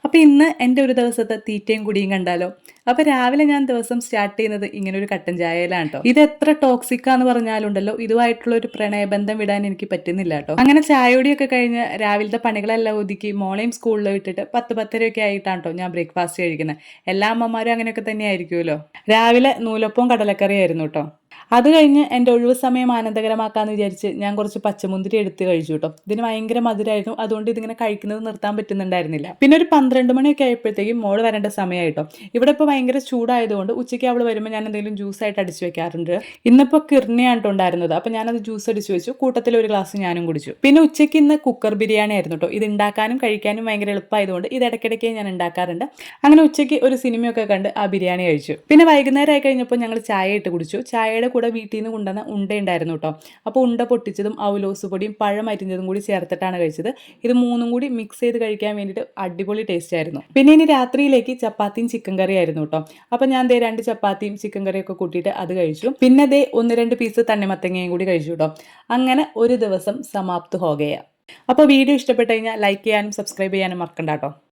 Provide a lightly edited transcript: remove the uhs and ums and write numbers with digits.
അപ്പോൾ ഇന്ന് എൻ്റെ ഒരു ദിവസത്തെ തീറ്റയും കുടിയും കണ്ടാലോ? അപ്പോൾ രാവിലെ ഞാൻ ദിവസം സ്റ്റാർട്ട് ചെയ്യുന്നത് ഇങ്ങനെ ഒരു കട്ടൻ ചായയിലാണ് ട്ടോ. ഇത് എത്ര ടോക്സിക്കാന്ന് പറഞ്ഞാലുണ്ടല്ലോ ഇതുമായിട്ടുള്ള ഒരു പ്രണയബന്ധം വിടാൻ എനിക്ക് പറ്റുന്നില്ല കേട്ടോ. അങ്ങനെ ചായയോടെയൊക്കെ കഴിഞ്ഞ് രാവിലത്തെ പണികളെല്ലാം ഒതുക്കി മോളെയും സ്കൂളിൽ വിട്ടിട്ട് 10-10:30 ആയിട്ടാണ് കേട്ടോ ഞാൻ ബ്രേക്ക്ഫാസ്റ്റ് കഴിക്കുന്നത്. എല്ലാ അമ്മമാരും അങ്ങനെയൊക്കെ തന്നെ ആയിരിക്കുമല്ലോ. രാവിലെ നൂലപ്പവും കടലക്കറിയായിരുന്നു കേട്ടോ. അത് കഴിഞ്ഞ് എൻ്റെ ഒഴിവ് സമയം ആനന്ദകരമാക്കാമെന്ന് വിചാരിച്ച് ഞാൻ കുറച്ച് പച്ചമുന്തിരി എടുത്ത് കഴിച്ചു കേട്ടോ. ഇതിന് ഭയങ്കര മധുരമായിരുന്നു, അതുകൊണ്ട് ഇതിങ്ങനെ കഴിക്കുന്നത് നിർത്താൻ പറ്റുന്നുണ്ടായിരുന്നില്ല. പിന്നെ ഒരു 12 മണിയൊക്കെ ആയപ്പോഴത്തേക്കും മോള് വരേണ്ട സമയമായിട്ടോ. ഇവിടെ ഇപ്പോൾ ഭയങ്കര ചൂടായതുകൊണ്ട് ഉച്ചയ്ക്ക് അവൾ വരുമ്പോൾ ഞാൻ എന്തെങ്കിലും ജ്യൂസായിട്ട് അടിച്ചു വെക്കാറുണ്ട്. ഇന്നിപ്പോൾ കിർണിയാണ് ട്ടോ ഉണ്ടായിരുന്നത്, അപ്പോൾ ഞാനത് ജ്യൂസ് അടിച്ചു വെച്ചു. കൂട്ടത്തിൽ ഒരു ഗ്ലാസ് ഞാനും കുടിച്ചു. പിന്നെ ഉച്ചയ്ക്ക് ഇന്ന് കുക്കർ ബിരിയാണി ആയിരുന്നു കേട്ടോ. ഇത് ഉണ്ടാക്കാനും കഴിക്കാനും ഭയങ്കര എളുപ്പമായതുകൊണ്ട് ഇത് ഇടയ്ക്കിടയ്ക്ക് ഞാൻ ഉണ്ടാക്കാറുണ്ട്. അങ്ങനെ ഉച്ചയ്ക്ക് ഒരു സിനിമയൊക്കെ കണ്ട് ആ ബിരിയാണി കഴിച്ചു. പിന്നെ വൈകുന്നേരം ആയി കഴിഞ്ഞപ്പോൾ ഞങ്ങൾ ചായ ഇട്ട് കുടിച്ചു. ചായയുടെ കൂടെ വീട്ടിൽ നിന്ന് കൊണ്ടുവന്ന ഉണ്ട ഉണ്ടായിരുന്നു കേട്ടോ. അപ്പോൾ ഉണ്ട പൊട്ടിച്ചതും അവലോസ് പൊടിയും പഴം അരിഞ്ഞതും കൂടി ചേർത്തിട്ടാണ് കഴിച്ചത്. ഇത് മൂന്നും കൂടി മിക്സ് ചെയ്ത് കഴിക്കാൻ വേണ്ടിയിട്ട് അടിപൊളി ടേസ്റ്റ് ആയിരുന്നു. പിന്നെ ഇനി രാത്രിയിലേക്ക് ചപ്പാത്തിയും ചിക്കൻ കറി ആയിരുന്നു കേട്ടോ. അപ്പോൾ ഞാൻ 2 ചപ്പാത്തിയും ചിക്കൻ കറിയൊക്കെ കൂട്ടിയിട്ട് അത് കഴിച്ചു. പിന്നെ 1-2 പീസ് തണ്ണിമത്തങ്ങയും കൂടി കഴിച്ചു കേട്ടോ. അങ്ങനെ ഒരു ദിവസം സമാപ്ത് ഹോ ഗയ. അപ്പോൾ വീഡിയോ ഇഷ്ടപ്പെട്ട് കഴിഞ്ഞാൽ ലൈക്ക് ചെയ്യാനും സബ്സ്ക്രൈബ് ചെയ്യാനും മറക്കണ്ട കേട്ടോ.